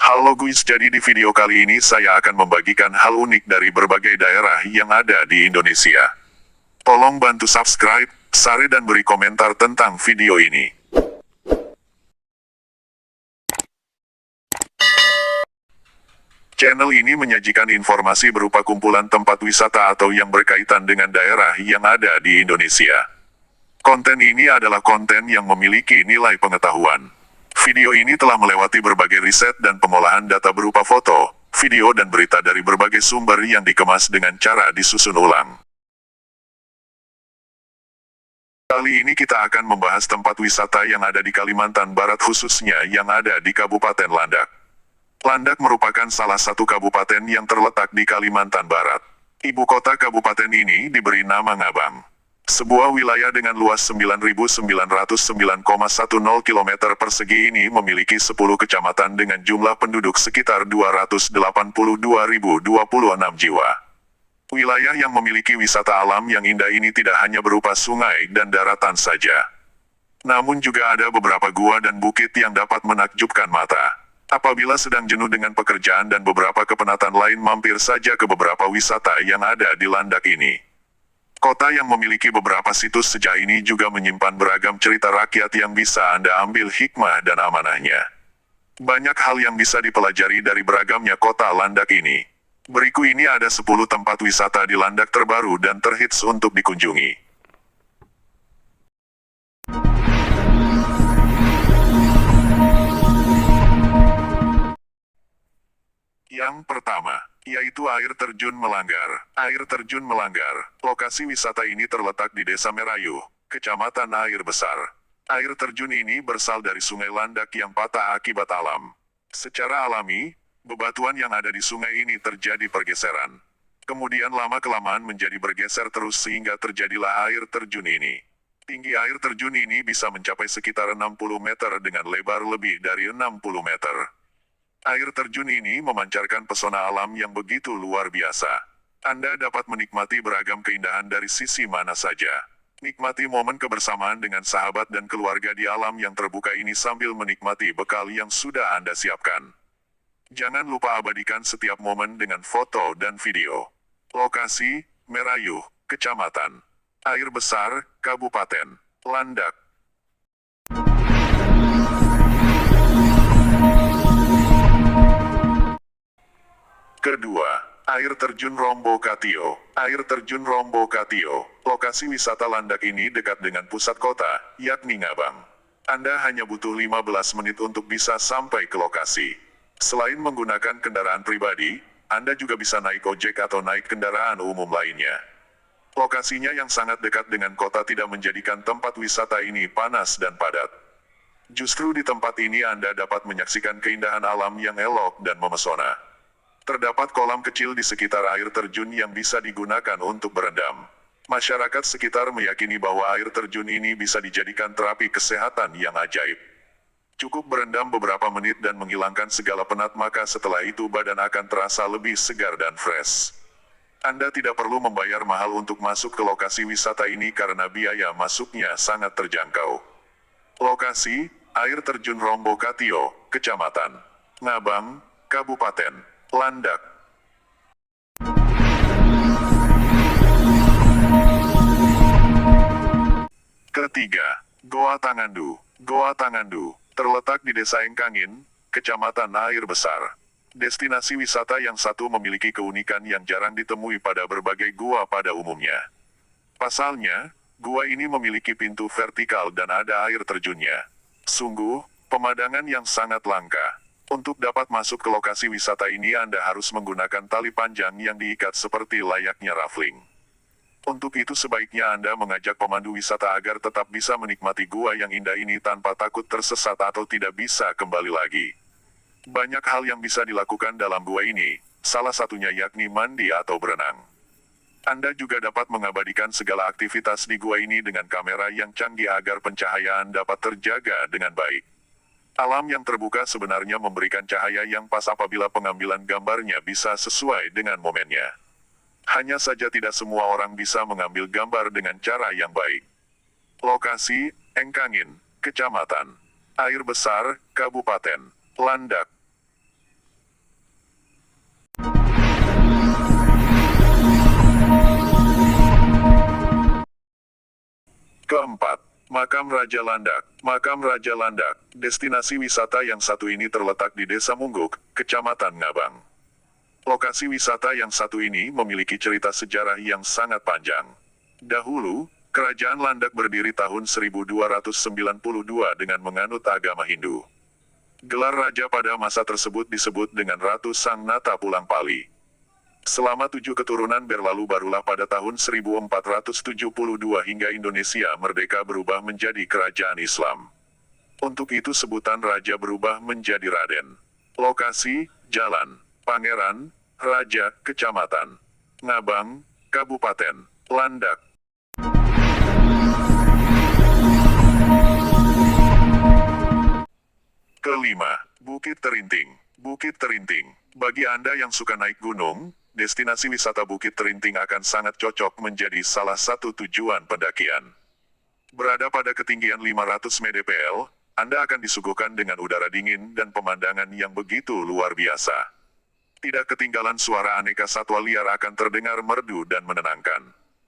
Halo guys, jadi di video kali ini saya akan membagikan hal unik dari berbagai daerah yang ada di Indonesia. Tolong bantu subscribe, share dan beri komentar tentang video ini. Channel ini menyajikan informasi berupa kumpulan tempat wisata atau yang berkaitan dengan daerah yang ada di Indonesia. Konten ini adalah konten yang memiliki nilai pengetahuan. Video ini telah melewati berbagai riset dan pengolahan data berupa foto, video dan berita dari berbagai sumber yang dikemas dengan cara disusun ulang. Kali ini kita akan membahas tempat wisata yang ada di Kalimantan Barat, khususnya yang ada di Kabupaten Landak. Landak merupakan salah satu kabupaten yang terletak di Kalimantan Barat. Ibu kota kabupaten ini diberi nama Ngabang. Sebuah wilayah dengan luas 9.909,10 km persegi ini memiliki 10 kecamatan dengan jumlah penduduk sekitar 282.026 jiwa. Wilayah yang memiliki wisata alam yang indah ini tidak hanya berupa sungai dan daratan saja, namun juga ada beberapa gua dan bukit yang dapat menakjubkan mata. Apabila sedang jenuh dengan pekerjaan dan beberapa kepenatan lain, mampir saja ke beberapa wisata yang ada di Landak ini. Kota yang memiliki beberapa situs sejarah ini juga menyimpan beragam cerita rakyat yang bisa Anda ambil hikmah dan amanahnya. Banyak hal yang bisa dipelajari dari beragamnya kota Landak ini. Berikut ini ada 10 tempat wisata di Landak terbaru dan terhits untuk dikunjungi. Yang pertama, yaitu air terjun Melanggar. Air terjun Melanggar, lokasi wisata ini terletak di Desa Merayu, Kecamatan Air Besar. Air terjun ini berasal dari Sungai Landak yang patah akibat alam. Secara alami, bebatuan yang ada di sungai ini terjadi pergeseran. Kemudian lama-kelamaan menjadi bergeser terus sehingga terjadilah air terjun ini. Tinggi air terjun ini bisa mencapai sekitar 60 meter dengan lebar lebih dari 60 meter. Air terjun ini memancarkan pesona alam yang begitu luar biasa. Anda dapat menikmati beragam keindahan dari sisi mana saja. Nikmati momen kebersamaan dengan sahabat dan keluarga di alam yang terbuka ini sambil menikmati bekal yang sudah Anda siapkan. Jangan lupa abadikan setiap momen dengan foto dan video. Lokasi, Merayu, Kecamatan Air Besar, Kabupaten Landak. Kedua, air terjun Rombo Katio. Air terjun Rombo Katio, lokasi wisata Landak ini dekat dengan pusat kota, yakni Ngabang. Anda hanya butuh 15 menit untuk bisa sampai ke lokasi. Selain menggunakan kendaraan pribadi, Anda juga bisa naik ojek atau naik kendaraan umum lainnya. Lokasinya yang sangat dekat dengan kota tidak menjadikan tempat wisata ini panas dan padat. Justru di tempat ini Anda dapat menyaksikan keindahan alam yang elok dan memesona. Terdapat kolam kecil di sekitar air terjun yang bisa digunakan untuk berendam. Masyarakat sekitar meyakini bahwa air terjun ini bisa dijadikan terapi kesehatan yang ajaib. Cukup berendam beberapa menit dan menghilangkan segala penat, maka setelah itu badan akan terasa lebih segar dan fresh. Anda tidak perlu membayar mahal untuk masuk ke lokasi wisata ini karena biaya masuknya sangat terjangkau. Lokasi, air terjun Rombo Katio, Kecamatan Ngabang, Kabupaten Landak. Ketiga, Goa Tangandu. Goa Tangandu terletak di Desa Engkangin, Kecamatan Air Besar. Destinasi wisata yang satu memiliki keunikan yang jarang ditemui pada berbagai gua pada umumnya. Pasalnya, gua ini memiliki pintu vertikal dan ada air terjunnya. Sungguh, pemandangan yang sangat langka. Untuk dapat masuk ke lokasi wisata ini Anda harus menggunakan tali panjang yang diikat seperti layaknya rafling. Untuk itu sebaiknya Anda mengajak pemandu wisata agar tetap bisa menikmati gua yang indah ini tanpa takut tersesat atau tidak bisa kembali lagi. Banyak hal yang bisa dilakukan dalam gua ini, salah satunya yakni mandi atau berenang. Anda juga dapat mengabadikan segala aktivitas di gua ini dengan kamera yang canggih agar pencahayaan dapat terjaga dengan baik. Alam yang terbuka sebenarnya memberikan cahaya yang pas apabila pengambilan gambarnya bisa sesuai dengan momennya. Hanya saja tidak semua orang bisa mengambil gambar dengan cara yang baik. Lokasi, Engkangin, Kecamatan. Air Besar, Kabupaten Landak. Keempat, Makam Raja Landak. Makam Raja Landak, destinasi wisata yang satu ini terletak di Desa Mungguk, Kecamatan Ngabang. Lokasi wisata yang satu ini memiliki cerita sejarah yang sangat panjang. Dahulu, Kerajaan Landak berdiri tahun 1292 dengan menganut agama Hindu. Gelar raja pada masa tersebut disebut dengan Ratu Sang Nata Pulang Pali. Selama 7 keturunan berlalu barulah pada tahun 1472 hingga Indonesia merdeka berubah menjadi kerajaan Islam. Untuk itu sebutan raja berubah menjadi Raden. Lokasi, Jalan Pangeran Raja, Kecamatan Ngabang, Kabupaten Landak. Kelima, Bukit Terinting. Bukit Terinting. Bagi Anda yang suka naik gunung, destinasi wisata Bukit Terinting akan sangat cocok menjadi salah satu tujuan pendakian. Berada pada ketinggian 500 mdpl, Anda akan disuguhkan dengan udara dingin dan pemandangan yang begitu luar biasa. Tidak ketinggalan suara aneka satwa liar akan terdengar merdu dan menenangkan.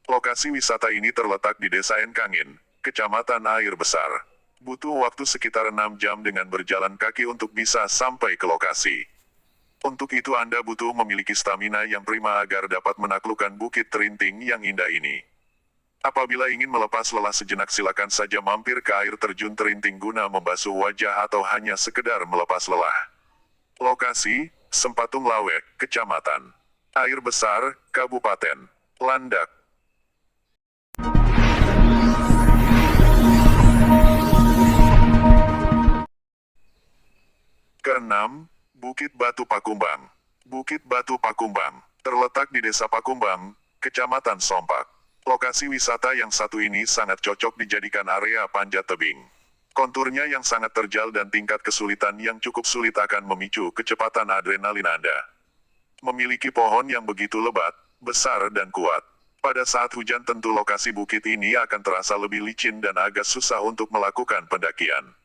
Lokasi wisata ini terletak di Desa Engkangin, Kecamatan Air Besar. Butuh waktu sekitar 6 jam dengan berjalan kaki untuk bisa sampai ke lokasi. Untuk itu Anda butuh memiliki stamina yang prima agar dapat menaklukkan Bukit Terinting yang indah ini. Apabila ingin melepas lelah sejenak silakan saja mampir ke air terjun Terinting guna membasuh wajah atau hanya sekedar melepas lelah. Lokasi, Sempatung Lawek, Kecamatan Air Besar, Kabupaten Landak. Keenam, Bukit Batu Pakumbang. Bukit Batu Pakumbang terletak di Desa Pakumbang, Kecamatan Sompak. Lokasi wisata yang satu ini sangat cocok dijadikan area panjat tebing. Konturnya yang sangat terjal dan tingkat kesulitan yang cukup sulit akan memicu kecepatan adrenalin Anda. Memiliki pohon yang begitu lebat, besar dan kuat. Pada saat hujan tentu lokasi bukit ini akan terasa lebih licin dan agak susah untuk melakukan pendakian.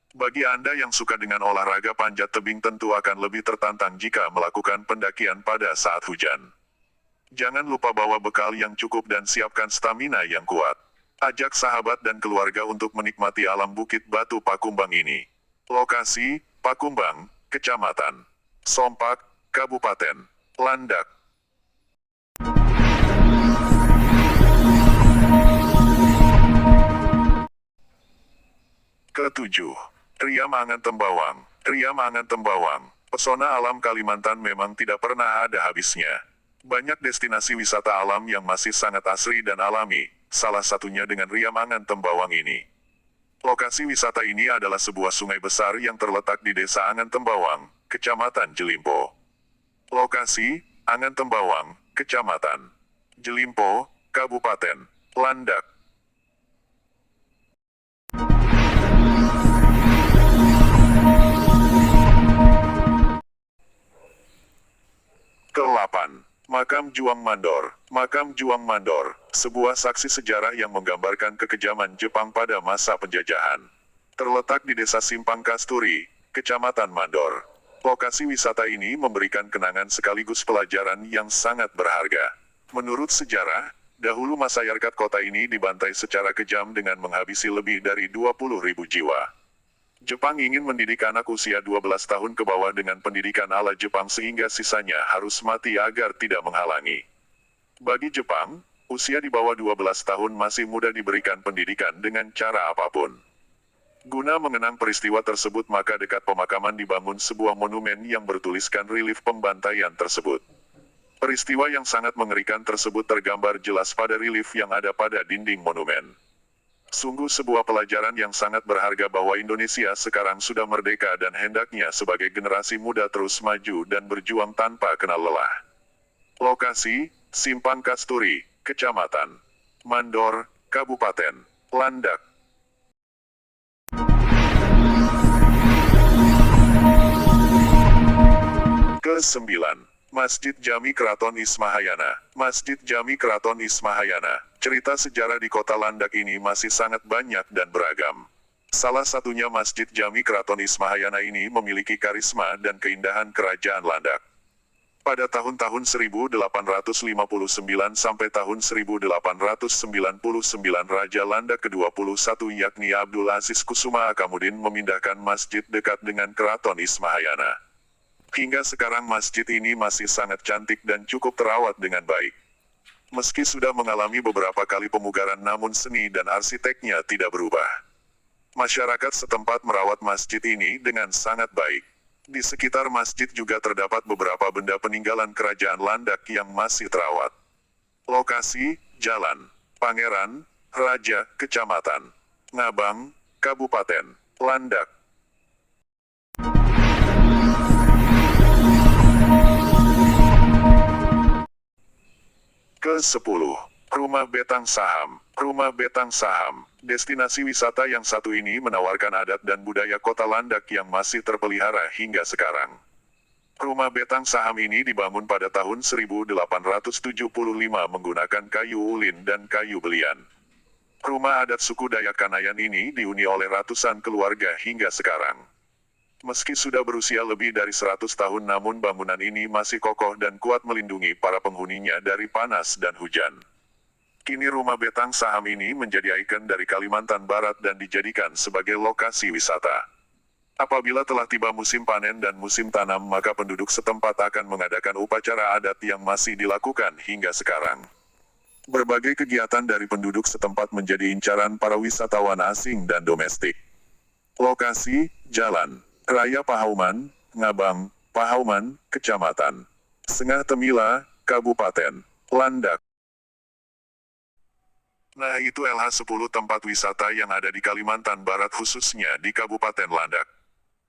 Bagi Anda yang suka dengan olahraga panjat tebing tentu akan lebih tertantang jika melakukan pendakian pada saat hujan. Jangan lupa bawa bekal yang cukup dan siapkan stamina yang kuat. Ajak sahabat dan keluarga untuk menikmati alam Bukit Batu Pakumbang ini. Lokasi, Pakumbang, Kecamatan Sompak, Kabupaten Landak. Ketujuh, Riam Angan Tembawang. Riam Angan Tembawang. Pesona alam Kalimantan memang tidak pernah ada habisnya. Banyak destinasi wisata alam yang masih sangat asri dan alami, salah satunya dengan Riam Angan Tembawang ini. Lokasi wisata ini adalah sebuah sungai besar yang terletak di Desa Angan Tembawang, Kecamatan Jelimpo. Lokasi, Angan Tembawang, Kecamatan Jelimpo, Kabupaten Landak. Ke-8. Makam Juang Mandor. Makam Juang Mandor, sebuah saksi sejarah yang menggambarkan kekejaman Jepang pada masa penjajahan. Terletak di Desa Simpang Kasturi, Kecamatan Mandor. Lokasi wisata ini memberikan kenangan sekaligus pelajaran yang sangat berharga. Menurut sejarah, dahulu masyarakat kota ini dibantai secara kejam dengan menghabisi lebih dari 20.000 jiwa. Jepang ingin mendidik anak usia 12 tahun ke bawah dengan pendidikan ala Jepang sehingga sisanya harus mati agar tidak menghalangi. Bagi Jepang, usia di bawah 12 tahun masih mudah diberikan pendidikan dengan cara apapun. Guna mengenang peristiwa tersebut maka dekat pemakaman dibangun sebuah monumen yang bertuliskan relief pembantaian tersebut. Peristiwa yang sangat mengerikan tersebut tergambar jelas pada relief yang ada pada dinding monumen. Sungguh sebuah pelajaran yang sangat berharga bahwa Indonesia sekarang sudah merdeka dan hendaknya sebagai generasi muda terus maju dan berjuang tanpa kenal lelah. Lokasi, Simpang Kasturi, Kecamatan Mandor, Kabupaten Landak. Ke-9. Masjid Jami Keraton Ismahayana. Masjid Jami Keraton Ismahayana. Cerita sejarah di kota Landak ini masih sangat banyak dan beragam. Salah satunya Masjid Jami Keraton Ismahayana ini memiliki karisma dan keindahan kerajaan Landak. Pada tahun-tahun 1859 sampai tahun 1899 Raja Landak ke-21 yakni Abdul Aziz Kusuma Akamuddin memindahkan masjid dekat dengan Keraton Ismahayana. Hingga sekarang masjid ini masih sangat cantik dan cukup terawat dengan baik. Meski sudah mengalami beberapa kali pemugaran namun seni dan arsiteknya tidak berubah. Masyarakat setempat merawat masjid ini dengan sangat baik. Di sekitar masjid juga terdapat beberapa benda peninggalan kerajaan Landak yang masih terawat. Lokasi, Jalan Pangeran, Raja, Kecamatan Ngabang, Kabupaten Landak. Ke-10. Rumah Betang Saham. Rumah Betang Saham. Destinasi wisata yang satu ini menawarkan adat dan budaya kota Landak yang masih terpelihara hingga sekarang. Rumah Betang Saham ini dibangun pada tahun 1875 menggunakan kayu ulin dan kayu belian. Rumah adat suku Dayak Kanayan ini dihuni oleh ratusan keluarga hingga sekarang. Meski sudah berusia lebih dari 100 tahun namun bangunan ini masih kokoh dan kuat melindungi para penghuninya dari panas dan hujan. Kini rumah Betang Saham ini menjadi ikon dari Kalimantan Barat dan dijadikan sebagai lokasi wisata. Apabila telah tiba musim panen dan musim tanam maka penduduk setempat akan mengadakan upacara adat yang masih dilakukan hingga sekarang. Berbagai kegiatan dari penduduk setempat menjadi incaran para wisatawan asing dan domestik. Lokasi, Jalan Raya Pahauman, Ngabang, Pahauman, Kecamatan Sengah Temila, Kabupaten Landak. Nah itu LH10 tempat wisata yang ada di Kalimantan Barat khususnya di Kabupaten Landak.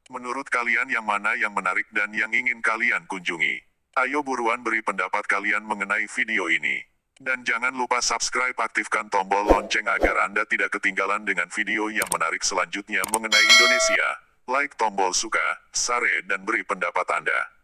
Menurut kalian yang mana yang menarik dan yang ingin kalian kunjungi? Ayo buruan beri pendapat kalian mengenai video ini. Dan jangan lupa subscribe, aktifkan tombol lonceng agar Anda tidak ketinggalan dengan video yang menarik selanjutnya mengenai Indonesia. Like tombol suka, share dan beri pendapat Anda.